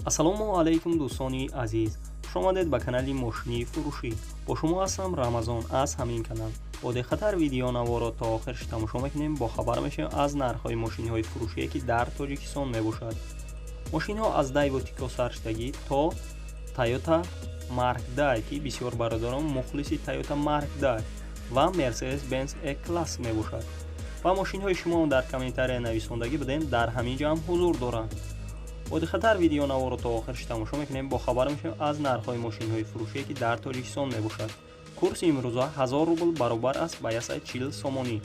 ассалому алайкум дӯстони азиз, хушомадед ба канали мошини фурӯшӣ. Бо шумо ҳастам Рамазон аз ҳамин канал. Бо диққатар видеонаворо то охирш тамошо мекунем, бо хабар мешавем аз нархҳои мошинҳои фурӯшие ки дар Тоҷикистон мебошад. мошинҳо аз Daewoo Tico сарштагӣ то Toyota Mark II ки бисёр бародарон мухлиси Toyota Mark II ва Mercedes-Benz E-Class мебошад. ва мошинҳои шумо дар комментария нависондагӣ будем, дар ҳамин ҷамъ ҳузур доранд. бо диққатар видеонаворо то охирш тамошо мекунем, бо хабар мешавем аз нархҳои мошинҳои фурӯшие ки дар Тоҷикистон мебошад. курси имрӯза 1000 рубл баробар аст ба 140 сомонӣ.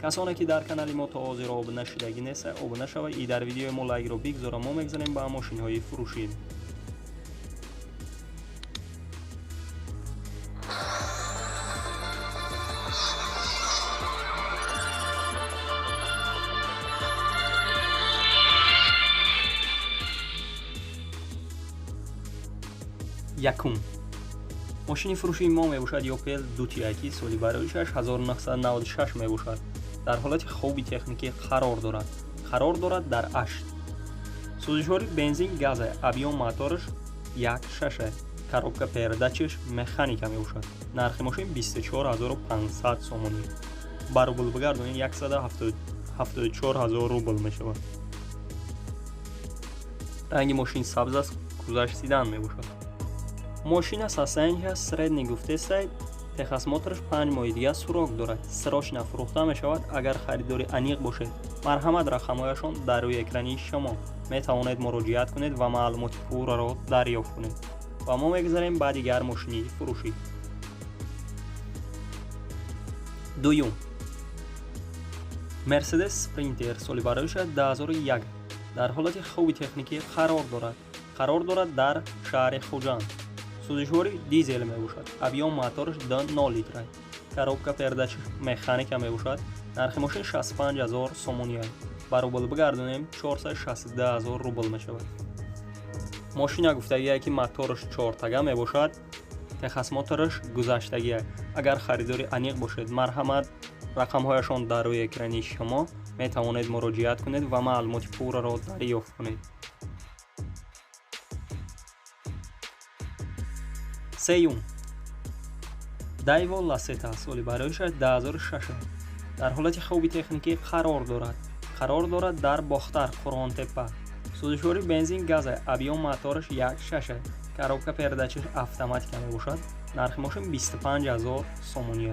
касоне ки дар канали мо то ҳозир обуна шудагӣ нест, обуна шавад и дар видеои мо лайкро бигзора. мо мегзарем ба мошинҳои фурӯшӣ. якум мошини фурӯшии мо мебошад Opel Dutia ки соли бароишаш 1996 мебошад. дар ҳолати хоби техникӣ қарор дорад дар 8. сӯзишвори бензин газе, объём мотораш 1.6, коробка передачаш механика мебошад. нархи мошин 24500 сомонӣ. ба рубл бигардонем 174000 рубл мешавад. ранги мошин сабз аст, кузаш седан мебошад. мошина состояниеаш средний гуфте сай, техас мотораш 5 моҳи дига сурок дорад. срочно фурӯхта мешавад. агар харидори аниқ бошед, марҳамат рақамҳояшон дар рӯи экрани шумо. метавонед муроҷиат кунед ва маълумоти пурраро дарёфт кунед. ва мо мегзарем ба дигар мошини фурӯшӣ. дуюм Mercedes Sprinter соли бароишаш 2001 дар ҳолати хоби техникӣ қарор дорад дар шаҳри Хуҷанд. сӯзишвори дизел мебошад. объём мотораш 2 литр. коробка передачаш механика мебошад. нархи мошин 65000 сомонӣ. ба рубл бигардонем 462000 рубл мешавад. мошина гуфтагие ки мотораш 4 мебошад. техас мотораш гузаштагие. агар харидори аниқ бошед, марҳамат рақамҳояшон дар рӯи экрани шумо. метавонед муроҷиат кунед ва маълумоти пурраро дарёфт кунед. сеюм Daewoo Lacetti соли бароишаш 2006 дар ҳолати хоби техникӣ қарор дорад дар Бохтар, Қурғонтепа. сӯзишвори бензин газе, объём мотораш 1.6, коробка передачаш автоматика мебошад. нархи мошин 25000 сомонӣ.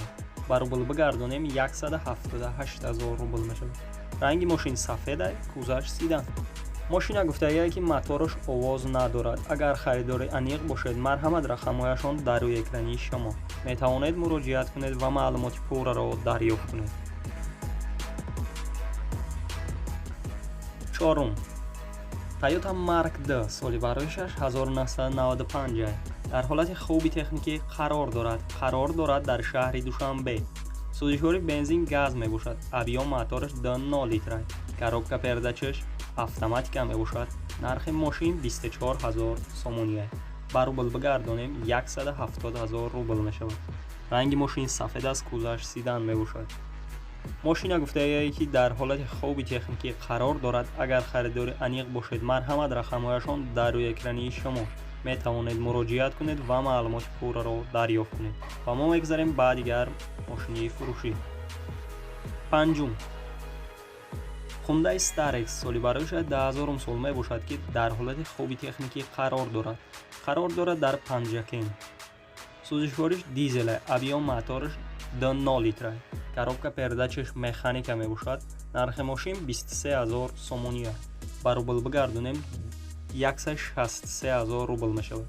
ба рубл бигардонем 178000 рубл мешавад. ранги мошин сафед, кузаш седан. мошина гуфтагие ки мотораш овоз надорад. агар харидори аниқ бошед, марҳамат рақамҳояшон дар рӯи экрани шумо. метавонед муроҷиат кунед ва маълумоти пурраро дарёфт кунед. чорум Toyota Mark II соли бароишаш 1995 дар ҳолати хоби техникӣ қарор дорад дар шаҳри Душанбе. сӯзишвори бензин газ мебошад. объём мотораш 2 литр. коробка передачаш автоматика мебошад. нархи мошин 24000 сомонӣ. ба рубл бигардонем 170000 рубл мешавад. ранги мошин сафед аст, кузаш седан мебошад. мошина гуфтагие ки дар ҳолати хоби техникӣ қарор дорад. агар харидори аниқ бошед, марҳамат рақамҳояшон дар рӯи экрани шумо. метавонед муроҷиат кунед ва маълумоти пурраро дарёфт кунед. ва мо мегзарем ба дигар мошини фурӯшӣ. панҷум Hyundai Starex соли бароишаш 2000 сол мебошад ки дар ҳолати хоби техникӣ қарор дорад дар Панҷакен. сӯзишвориш дизеле, объём мотораш 2 литр. коробка передачаш механика мебошад. нархи мошин 23000 сомонӣ. ба рубл бигардонем 163000 рубл мешавад.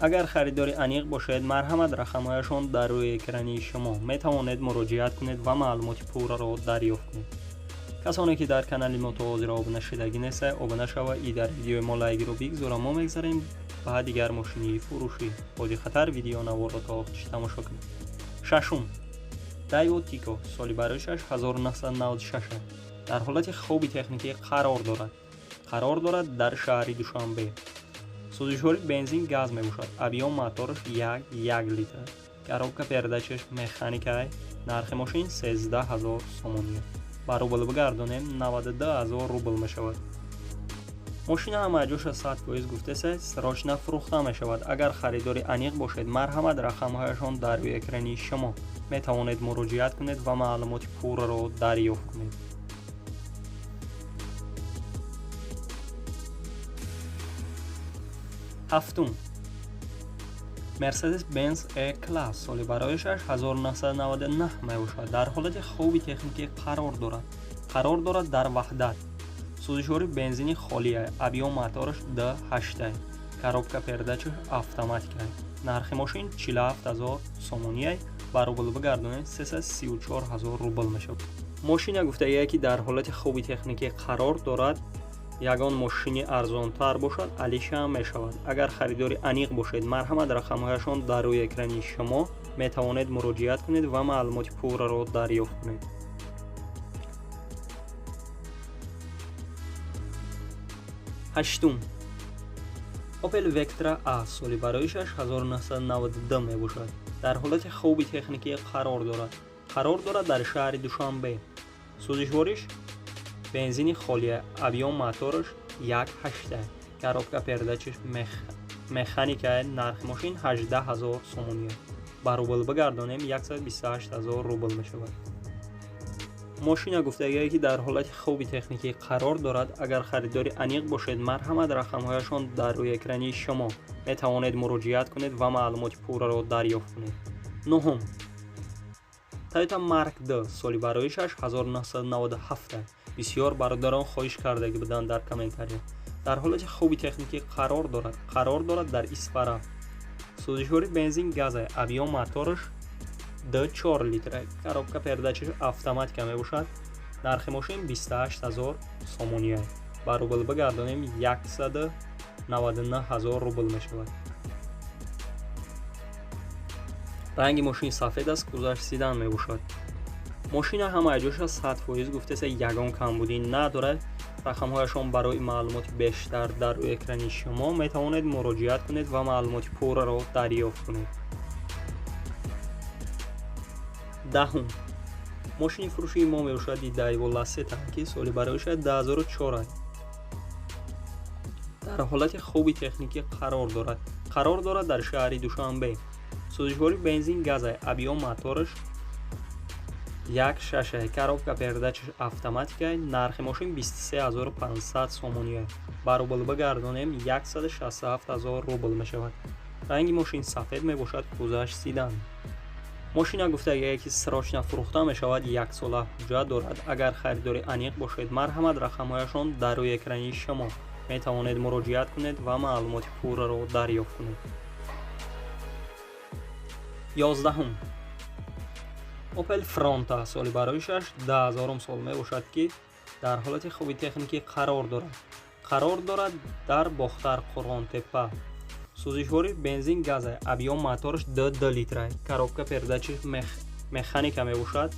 агар харидори аниқ бошед, марҳамат рақамҳояшон дар рӯи экрани шумо. метавонед муроҷиат кунед ва маълумоти пурраро дарёфт кунед. касоне ки дар канали мо то ҳозир обуна шудагӣ нест, обуна шава и дар видеои мо лайкро бигзора. мо мегзарем ба дигар мошини фурӯшӣ. бо диққатар видеонаворро то охириш тамошо кунед. шашум Daewoo Tico соли бароишаш 1996 дар ҳолати хоби техникӣ қарор дорад дар шаҳри Душанбе. сӯзишвори бензин газ мебошад. объём мотораш 1 литр. коробка передачаш механика. нархи мошин 13000 сомонӣ. ба рубл бигардонем 92000 рубл мешавад. ماشین همه‌جوش 100% گفته است سراچنا فروخته می شود. اگر خریداری انیق باشید مرحمت رقم‌هایشان در روی اکرانی شما می توانید مراجعه کنید و معلومات پورا را دریافت کنید. هفتم، مرسدس بنز ای کلاس سالی برایش 1999 می باشد. در حالت خوبی تکنیکی قرار دارد در وحدت. سوزشوری بنزینی خالی است. ابیام موتورش D8 است. коробка передачи автоматик است. нархи мошин 47000 сомонӣ است. ба рубл бигардонед 334000 рубл мешавад. мошина гуфтагие ки дар ҳолати хуби техникӣ қарор дорад. ягон мошини арзонтар бошад алиша мешавад. агар харидори аниқ бошед марҳамат рақамҳояшон дар рӯи экрани шумо метавонед муроҷиат кунед ва маълумоти пурраро дарёфт кунед. ҳаштум, Opel Vectra A соли бароишаш 1992 мебошад. дар ҳолати хуби техникӣ қарор дорад дар шаҳри Душанбе. сӯзишвориш бензини холия, объём мотораш 1.8 аст. коробка передачаш механика, нархи мошин 18000 сомонӣ аст. ба рубл бигардонем 128000 рубл мешавад. мошина гуфтагие ки дар ҳолати хуби техникӣ қарор дорад. агар харидори аниқ бошед марҳамат рақамҳояшон дар рӯи экрани шумо метавонед муроҷиат кунед ва маълумоти пурраро дарёфт кунед. нӯҳум, Toyota Mark D соли бароишаш 1997 аст. бисёр бародарон хоҳиш кардаги буданд дар комментария. дар ҳолати хуби техникӣ қарор дорад дар Испара. сӯзишвори бензин газ аст. объём мотораш D4 литр аст. коробка передачаш автоматика мебошад. нархи мошин 28000 сомонӣ аст. ба рубл бигардонем 199000 рубл мешавад. ранги мошин сафед аст. кузаш седан мебошад. мошина ҳамаи ҷоша 100% гуфтасе ягон камбудӣ надорад. рақамҳояшон барои маълумоти бештар дар рӯи экрани шумо метавонед муроҷиат кунед ва маълумоти пурраро дарёфт кунед. даҳум, мошини фурӯши мо мебошад Daewoo Lacetti ки соли бароишаш 2004 аст. дар ҳолати хуби техникӣ қарор дорад дар шаҳри Душанбе. сӯзишвори бензин газ аст. объём мотораш 1.6 аст. коробка передачаш автоматика аст. нархи мошин 23500 сомонӣ аст. ба рубл бигардонем 167000 рубл мешавад. ранги мошин сафед мебошад. кузаш седан. мошина гуфтагие ки срочна фурӯхта мешавад. 1 сола ҳуҷҷат дорад. агар харидори аниқ бошед марҳамат рақамҳояшон дар рӯи экрани шумо метавонед муроҷиат кунед ва маълумоти пурраро дарёфт кунед. 11. Opel Fronta соли бароишаш 10000 сол мебошад ки дар ҳолати хуби техникӣ қарор дорад дар Бохтар Қурғонтеппа. сӯзишвори бензин газ аст. объём мотораш D2 литр аст. коробка передачи механика мебошад.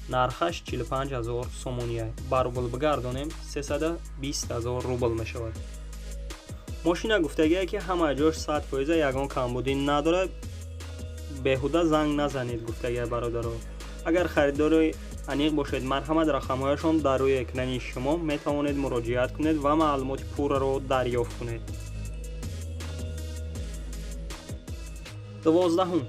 нархаш 45000 сомонӣ аст. ба рубл бигардонем 320000 рубл мешавад. мошина гуфтагие ки ҳамаи ҷош 100% ягон камбудӣ надорад. беҳуда занг назанед гуфтагие бародаро. агар харидори аниқ бошед марҳамат рақамҳояшон дар рӯи экрани шумо метавонед муроҷиат кунед ва маълумоти пурраро дарёфт кунед. 12.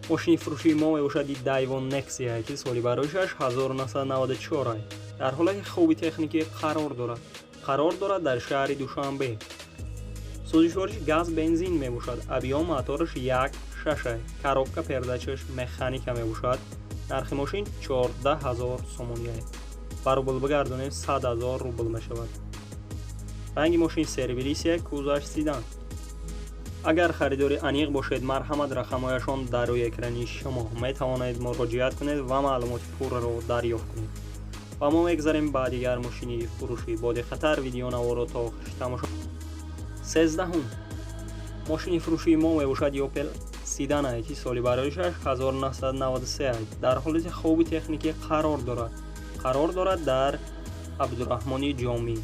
мошини фурӯши мо мебошад Daewoo Nexia ки соли бароишаш 1994 аст. дар ҳолати хуби техникӣ қарор дорад дар шаҳри Душанбе. сӯзишвориш газ бензин мебошад. объём мотораш 1.6 аст. коробка передачаш механика мебошад. нархи мошин 14000 сомонӣ аст. ба рубл бигардонем 100000 рубл мешавад. ранги мошин сервиси аст. кузаш седан. агар харидори аниқ бошед марҳамат рақамҳояшон дар рӯи экрани шумо метавонед муроҷиат кунед ва маълумоти пурраро дарёфт кунед. ва мо мегзарем ба дигар мошини фурӯши боди хатар. видеонаворо то охир тамошо. 13. мошини фурӯши мо мебошад Opel Sedan ки соли бароишаш 1993 аст. дар ҳолати хуби техникӣ қарор дорад дар Абдураҳмони Ҷомӣ.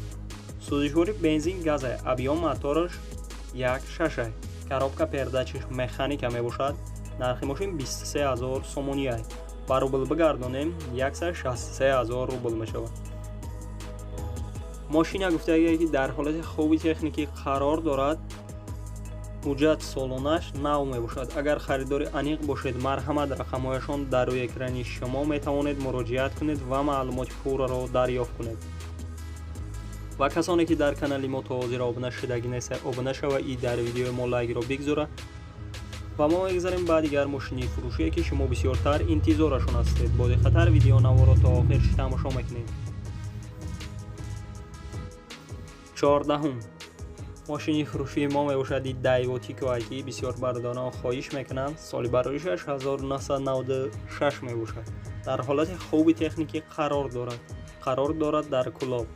сӯзишвори бензин газ аст. объём мотораш 1.6 аст. коробка передачаш механика мебошад. нархи мошин 23000 сомонӣ аст. ба рубл бигардонем 163000 рубл мешавад. ماشین گفتگی که در حالت خوبی تکنیکی قرار دارد حجت سالانش نو میباشد. اگر خریدار انیق باشید مرحمت رقمهایشان در روی اکرانی شما میتوانید مراجعت کنید و معلومات پورا را دریافت کنید. و کسانی که در کانال ما تا حاضر آبونه شدگی نیست آبونه شوه ای در ویدیو ما لایک را بگذاره و ما میگذاریم بعد دیگر ماشینی فروشی که شما بسیارتر انتظارشون هستید. با خطر ویدیو نوا را تا آخر تماشا میکنید. 14 ماشینی فروشی ما میباشد دایوتی که بسیار بردانه خواهش میکنند. سال برایشش 1996 میباشد. در حالت خوبی تکنیکی قرار دارد در کلاب.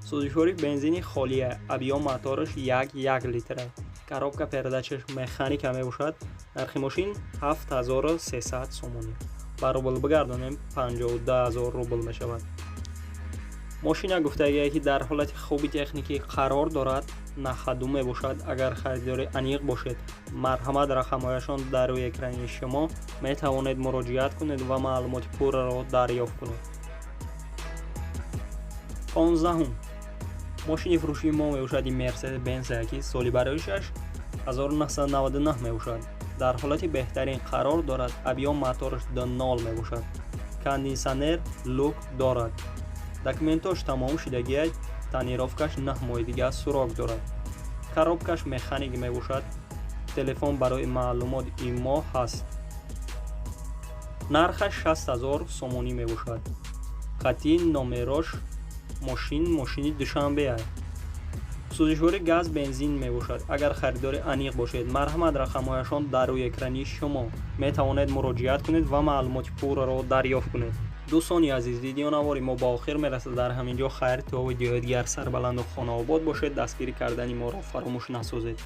سوزشوری بنزینی خالیه. ابیا موتورش 1 لیتر. коробка передачаш механика мебошад. нархи мошин 7300 сомонӣ. ба рубл бигардонем 52000 рубл мешавад. мошина гуфтагие ки дар ҳолати хуби техникӣ қарор дорад, нахаду мебошад. агар харидори аниқ бошед, марҳамат рақамҳояшон дар рӯи экрани шумо метавонед муроҷиат кунед ва маълумоти пурраро дарёфт кунед. 15 мошини фурӯшии мо мебошад Mercedes Benz ки соли бароишаш 1999 мебошад. дар ҳолати беҳтарин қарор дорад. абиём мотораш 2.0 мебошад. кондисионер лук дорад. документош тамом шудагиаст. тонировкаш 9 моҳи дига сурок дорад. коробкаш механик мебошад. телефон барои маълумот имо ҳаст. нархаш 60000 сомонӣ мебошад. хати номерош мошини душанбе аст. сӯзишвори газ бензин мебошад. агар харидори аниқ бошед, марҳамат рақамҳояшон дар рӯи экрани шумо метавонед муроҷиат кунед ва маълумоти пурраро дарёфт кунед. дӯстони азиз, видеонавори мо ба охир мерасад. дар ҳамин ҷо хайр то видеои дигар сарбаланду хонаобод бошед. дастгирӣ кардани моро фаромӯш насозед.